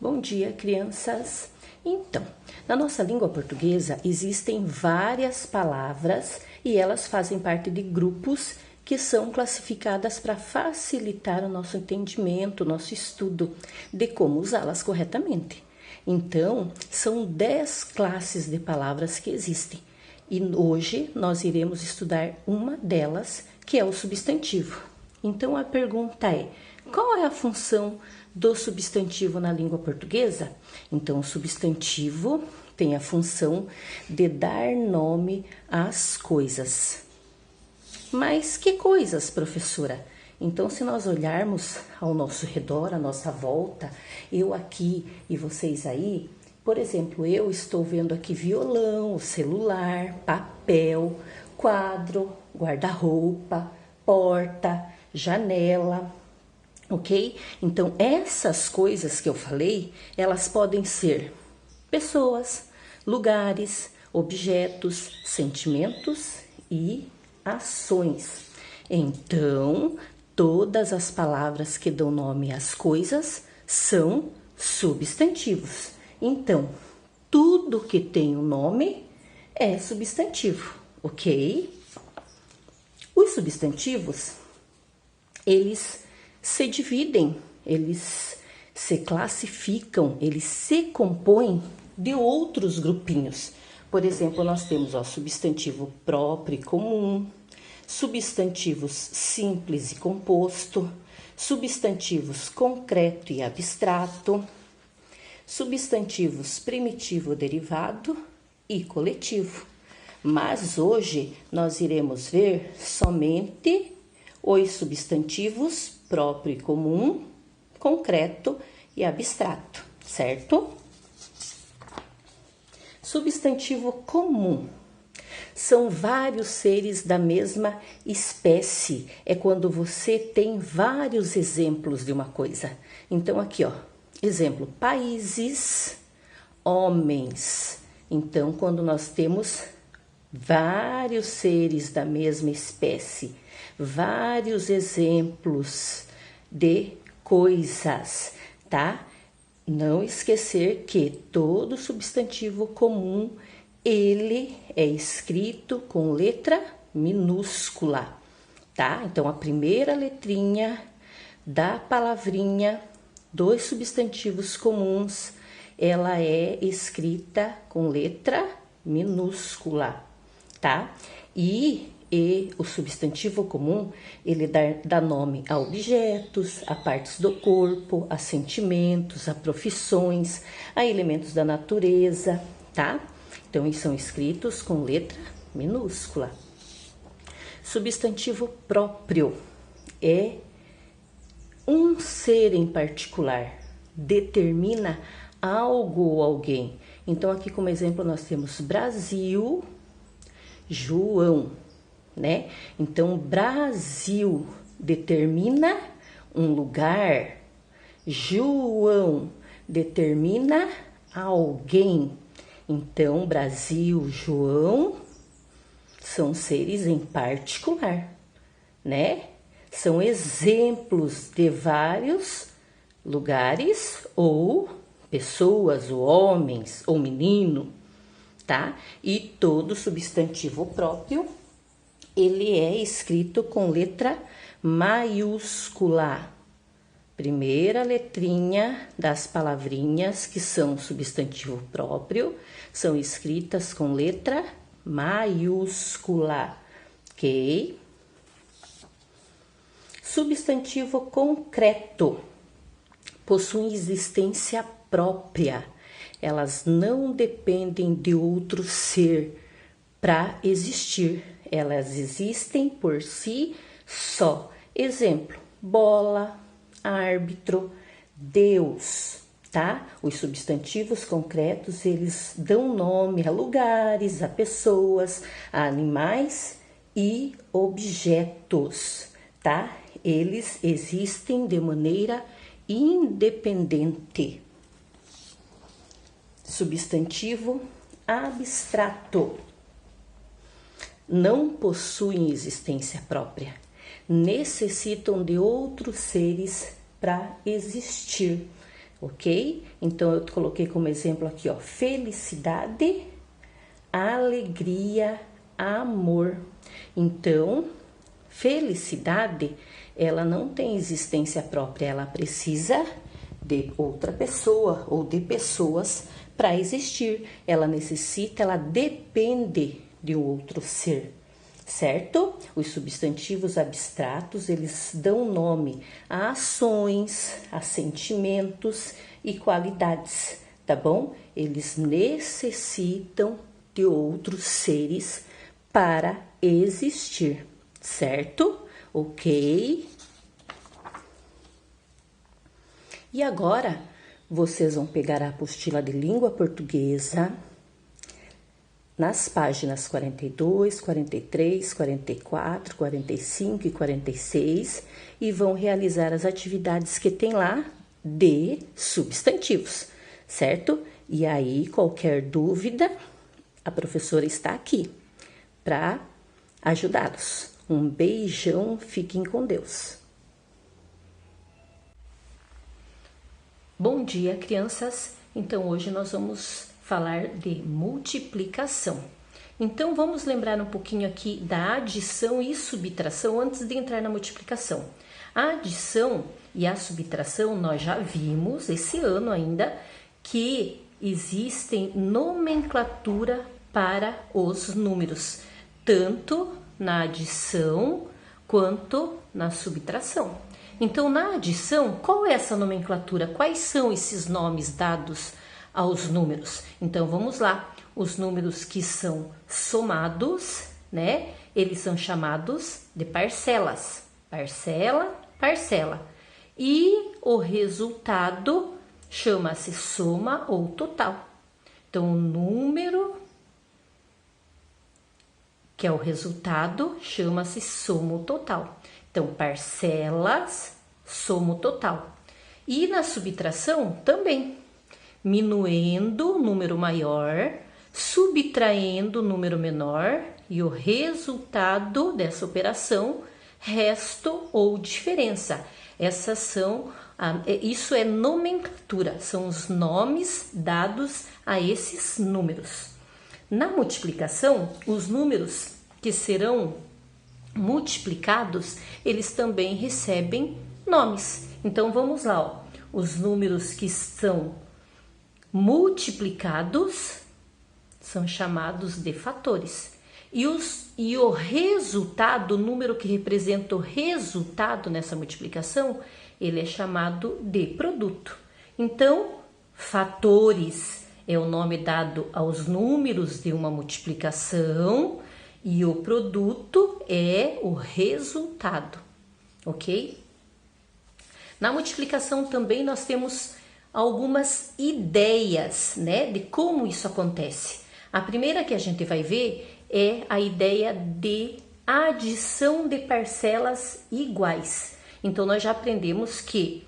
Bom dia, crianças! Então, na nossa língua portuguesa existem várias palavras e elas fazem parte de grupos que são classificadas para facilitar o nosso entendimento, o nosso estudo de como usá-las corretamente. Então, são 10 classes de palavras que existem e hoje nós iremos estudar uma delas, que é o substantivo. Então, a pergunta é: qual é a função do substantivo na língua portuguesa? Então, o substantivo tem a função de dar nome às coisas. Mas que coisas, professora? Então, se nós olharmos ao nosso redor, à nossa volta, eu aqui e vocês aí, por exemplo, eu estou vendo aqui violão, celular, papel, quadro, guarda-roupa, porta, janela, ok? Então, essas coisas que eu falei, elas podem ser pessoas, lugares, objetos, sentimentos e ações. Então, todas as palavras que dão nome às coisas são substantivos. Então, tudo que tem um nome é substantivo, ok? Os substantivos, eles se dividem, eles se classificam, eles se compõem de outros grupinhos. Por exemplo, nós temos o substantivo próprio e comum, substantivos simples e composto, substantivos concreto e abstrato, substantivos primitivo derivado e coletivo. Mas hoje nós iremos ver somente os substantivos próprio e comum, concreto e abstrato, certo? Substantivo comum são vários seres da mesma espécie. É quando você tem vários exemplos de uma coisa. Então, aqui, ó, exemplo: países, homens. Então, quando nós temos vários seres da mesma espécie, vários exemplos de coisas, tá? Não esquecer que todo substantivo comum, ele é escrito com letra minúscula, tá? Então, a primeira letrinha da palavrinha dos substantivos comuns, ela é escrita com letra minúscula, tá? E o substantivo comum, ele dá nome a objetos, a partes do corpo, a sentimentos, a profissões, a elementos da natureza, tá? Então, eles são escritos com letra minúscula. Substantivo próprio é um ser em particular, determina algo ou alguém. Então, aqui como exemplo, nós temos Brasil, João, né? Então, Brasil determina um lugar, João determina alguém. Então, Brasil, João são seres em particular, né? São exemplos de vários lugares ou pessoas, ou homens, ou menino, tá? E todo substantivo próprio, ele é escrito com letra maiúscula. Primeira letrinha das palavrinhas que são substantivo próprio são escritas com letra maiúscula, ok? Substantivo concreto possuem existência própria. Elas não dependem de outro ser para existir. Elas existem por si só. Exemplo: bola, árbitro, Deus, tá? Os substantivos concretos, eles dão nome a lugares, a pessoas, a animais e objetos, tá? Eles existem de maneira independente. Substantivo abstrato não possuem existência própria, necessitam de outros seres para existir, ok? Então, eu coloquei como exemplo aqui, ó, felicidade, alegria, amor. Então, felicidade, ela não tem existência própria, ela precisa de outra pessoa ou de pessoas para existir. Ela necessita, ela depende de um outro ser, certo? Os substantivos abstratos, eles dão nome a ações, a sentimentos e qualidades, tá bom? Eles necessitam de outros seres para existir, certo? Ok? E agora, vocês vão pegar a apostila de língua portuguesa nas páginas 42, 43, 44, 45 e 46 e vão realizar as atividades que tem lá de substantivos, certo? E aí, qualquer dúvida, a professora está aqui para ajudá-los. Um beijão, fiquem com Deus. Bom dia, crianças! Então, hoje nós vamos falar de multiplicação. Então, vamos lembrar um pouquinho aqui da adição e subtração antes de entrar na multiplicação. A adição e a subtração, nós já vimos esse ano ainda que existem nomenclatura para os números, tanto na adição quanto na subtração. Então, na adição, qual é essa nomenclatura? Quais são esses nomes dados aos números? Então, vamos lá. Os números que são somados, né? Eles são chamados de parcelas. Parcela, parcela. E o resultado chama-se soma ou total. Então, o número, que é o resultado, chama-se soma ou total. Então, parcelas, soma o total. E na subtração também, minuendo o número maior, subtraindo o número menor e o resultado dessa operação, resto ou diferença. Isso é nomenclatura, são os nomes dados a esses números. Na multiplicação, os números que serão multiplicados, eles também recebem nomes. Então, vamos lá, ó. Os números que são multiplicados são chamados de fatores. E o resultado, o número que representa o resultado nessa multiplicação, ele é chamado de produto. Então, fatores é o nome dado aos números de uma multiplicação, e o produto é o resultado, ok? Na multiplicação também nós temos algumas ideias, né, de como isso acontece. A primeira que a gente vai ver é a ideia de adição de parcelas iguais. Então, nós já aprendemos que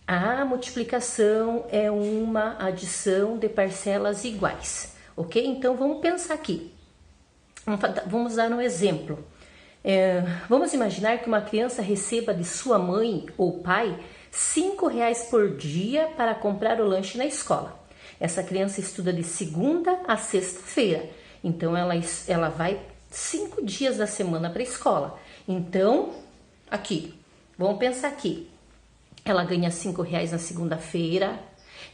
a multiplicação é uma adição de parcelas iguais, ok? Então, vamos pensar aqui. Vamos dar um exemplo. Vamos imaginar que uma criança receba de sua mãe ou pai R$5 por dia para comprar o lanche na escola. Essa criança estuda de segunda a sexta-feira, então ela vai 5 dias da semana para a escola. Então, aqui, vamos pensar aqui. Ela ganha R$5 na segunda-feira,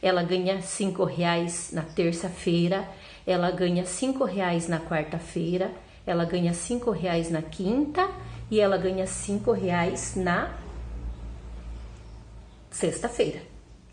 ela ganha R$5 na terça-feira, ela ganha R$5 na quarta-feira, ela ganha R$5 na quinta e ela ganha R$5 na sexta-feira.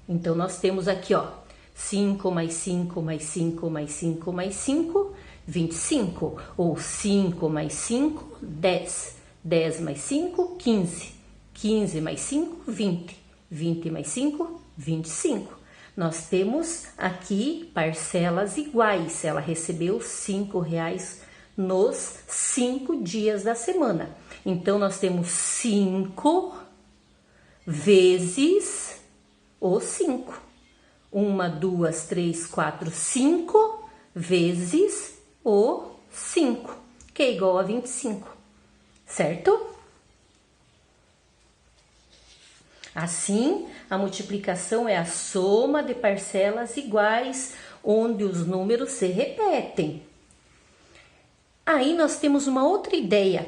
Então, nós temos aqui, ó, 5 mais 5 mais 5 mais 5 mais 5, 25. Ou 5 mais 5, 10. 10 mais 5, 15. 15 mais 5, 20. 20 mais 5, 25. Nós temos aqui parcelas iguais. Ela recebeu R$5 nos 5 dias da semana. Então, nós temos 5 vezes o 5. 1, 2, 3, 4, 5 vezes o 5, que é igual a 25, certo? Assim, a multiplicação é a soma de parcelas iguais, onde os números se repetem. Aí nós temos uma outra ideia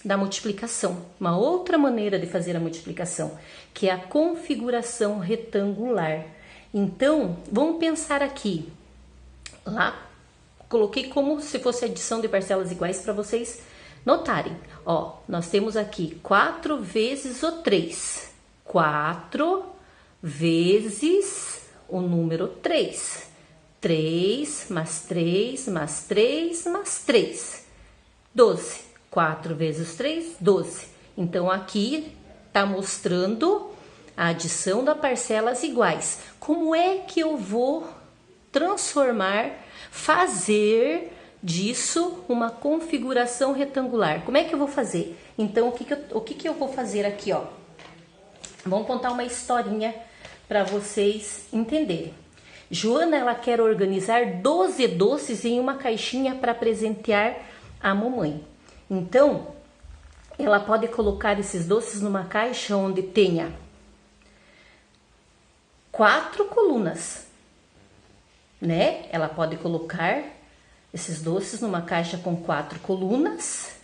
da multiplicação, uma outra maneira de fazer a multiplicação, que é a configuração retangular. Então, vamos pensar aqui. Lá, coloquei como se fosse adição de parcelas iguais para vocês notarem. Ó, nós temos aqui 4 vezes o 3. 4 vezes o número 3. 3 mais 3 mais 3 mais 3. 12. 4 vezes 3, 12. Então, aqui está mostrando a adição das parcelas iguais. Como é que eu vou transformar, fazer disso uma configuração retangular? Como é que eu vou fazer? Então, o que eu vou fazer aqui, ó? Vamos contar uma historinha para vocês entenderem. Joana, ela quer organizar 12 doces em uma caixinha para presentear a mamãe. Então, ela pode colocar esses doces numa caixa onde tenha 4 colunas, né? Ela pode colocar esses doces numa caixa com 4 colunas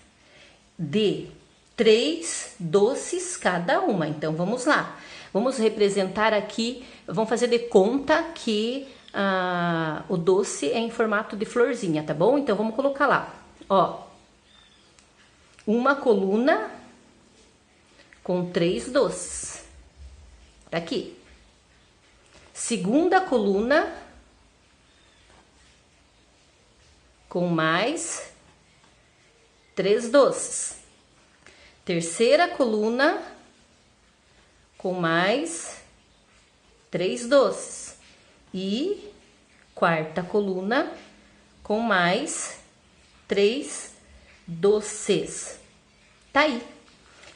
de 3 doces cada uma. Então, vamos lá. Vamos representar aqui, vamos fazer de conta que o doce é em formato de florzinha, tá bom? Então, vamos colocar lá, ó. Uma coluna com 3 doces. Tá aqui. Segunda coluna com mais 3 doces. Terceira coluna com mais 3 doces. E quarta coluna com mais 3 doces. Tá aí.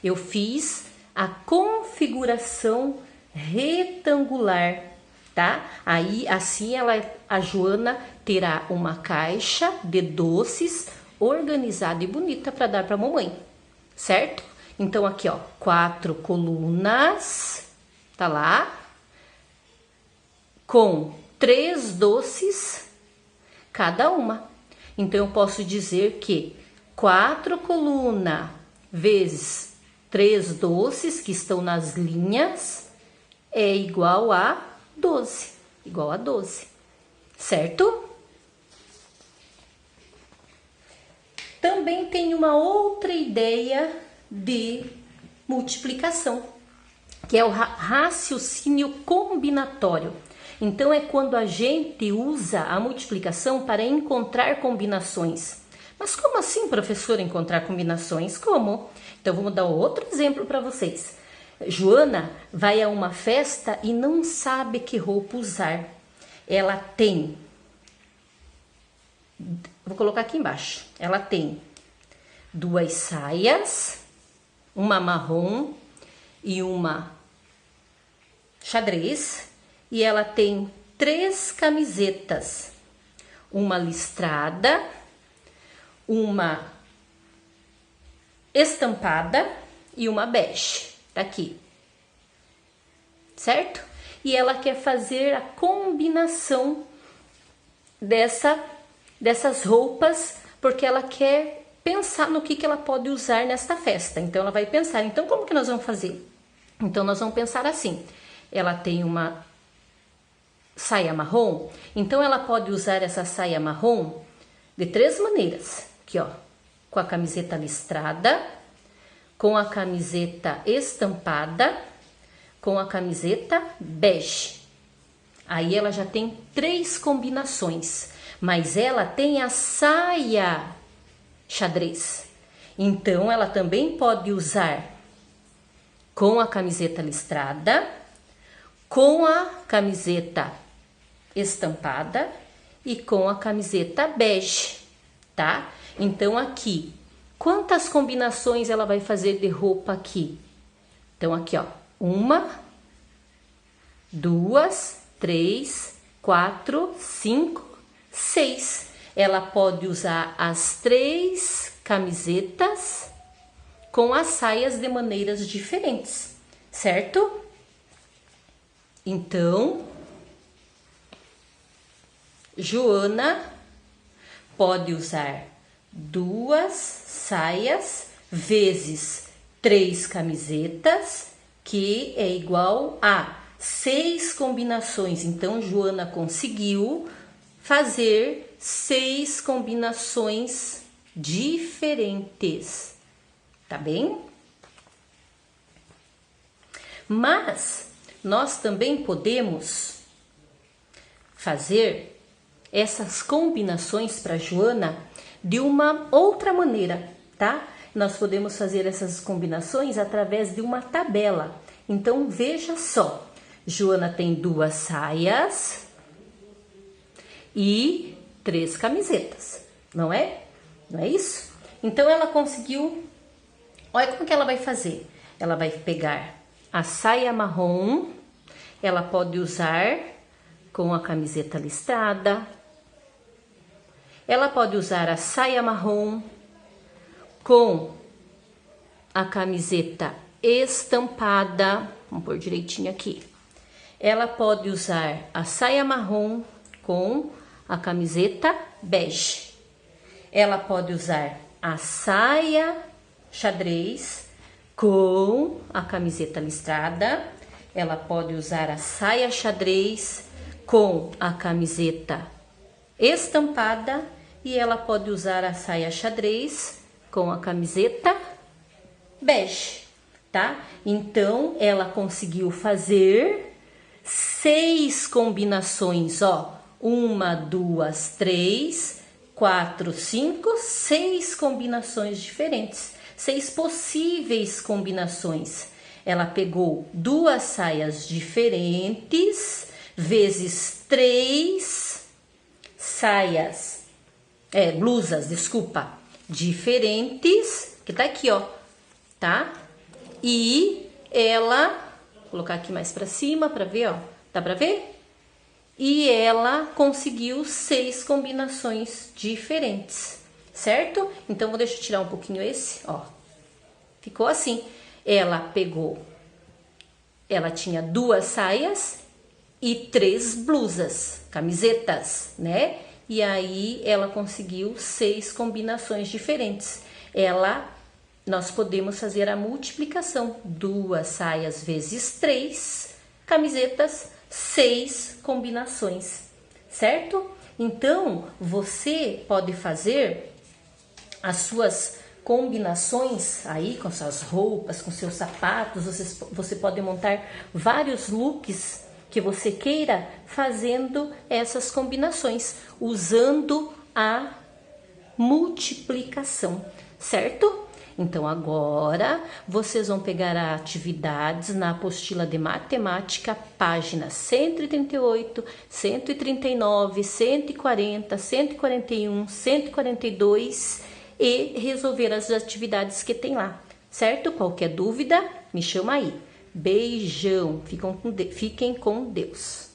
Eu fiz a configuração retangular, tá? Aí, assim, a Joana terá uma caixa de doces organizada e bonita para dar para a mamãe, certo? Então, aqui, ó, 4 colunas, tá lá, com 3 doces cada uma. Então, eu posso dizer que 4 colunas vezes 3 doces que estão nas linhas é igual a 12. Igual a 12. Certo? Também tem uma outra ideia de multiplicação, que é o raciocínio combinatório. Então, é quando a gente usa a multiplicação para encontrar combinações. Mas como assim, professor, encontrar combinações? Como? Então, vamos dar outro exemplo para vocês. Joana vai a uma festa e não sabe que roupa usar. Ela tem... Vou colocar aqui embaixo. Ela tem 2 saias, uma marrom e uma xadrez. E ela tem 3 camisetas. Uma listrada, uma estampada e uma bege. Tá aqui. Certo? E ela quer fazer a combinação dessas roupas, porque ela quer pensar no que ela pode usar nesta festa. Então, ela vai pensar, então, como que nós vamos fazer? Então, nós vamos pensar assim. Ela tem uma saia marrom, então ela pode usar essa saia marrom de 3 maneiras. Aqui, ó, com a camiseta listrada, com a camiseta estampada, com a camiseta bege. Aí ela já tem 3 combinações, mas ela tem a saia xadrez. Então, ela também pode usar com a camiseta listrada, com a camiseta estampada e com a camiseta bege, tá? Então, aqui, quantas combinações ela vai fazer de roupa aqui? Então, aqui, ó, 1, 2, 3, 4, 5, 6. Ela pode usar as 3 camisetas com as saias de maneiras diferentes, certo? Então, Joana pode usar 2 saias vezes 3 camisetas, que é igual a 6 combinações. Então, Joana conseguiu fazer 6 combinações diferentes, tá bem? Mas nós também podemos fazer essas combinações para Joana de uma outra maneira, tá? Nós podemos fazer essas combinações através de uma tabela. Então, veja só. Joana tem 2 saias e 3 camisetas, não é? Não é isso? Então, ela conseguiu... Olha como que ela vai fazer. Ela vai pegar a saia marrom, ela pode usar com a camiseta listrada. Ela pode usar a saia marrom com a camiseta estampada. Vamos pôr direitinho aqui. Ela pode usar a saia marrom com a camiseta bege. Ela pode usar a saia xadrez com a camiseta listrada. Ela pode usar a saia xadrez com a camiseta estampada. E ela pode usar a saia xadrez com a camiseta bege, tá? Então, ela conseguiu fazer 6 combinações, ó. 1, 2, 3, 4, 5, 6 combinações diferentes. 6 possíveis combinações. Ela pegou 2 saias diferentes, vezes 3 saias, blusas, desculpa, diferentes, que tá aqui, ó, tá? E ela, vou colocar aqui mais pra cima pra ver, ó, dá pra ver? E ela conseguiu 6 combinações diferentes, certo? Então, vou deixar eu tirar um pouquinho esse, ó. Ficou assim. Ela tinha 2 saias e 3 blusas, camisetas, né? E aí, ela conseguiu 6 combinações diferentes. Nós podemos fazer a multiplicação. 2 saias vezes 3 camisetas, 6 combinações, certo? Então, você pode fazer as suas combinações aí com suas roupas, com seus sapatos. Você pode montar vários looks que você queira fazendo essas combinações, usando a multiplicação, certo? Então, agora, vocês vão pegar as atividades na apostila de matemática, páginas 138, 139, 140, 141, 142 e resolver as atividades que tem lá, certo? Qualquer dúvida, me chama aí. Beijão, fiquem com Deus.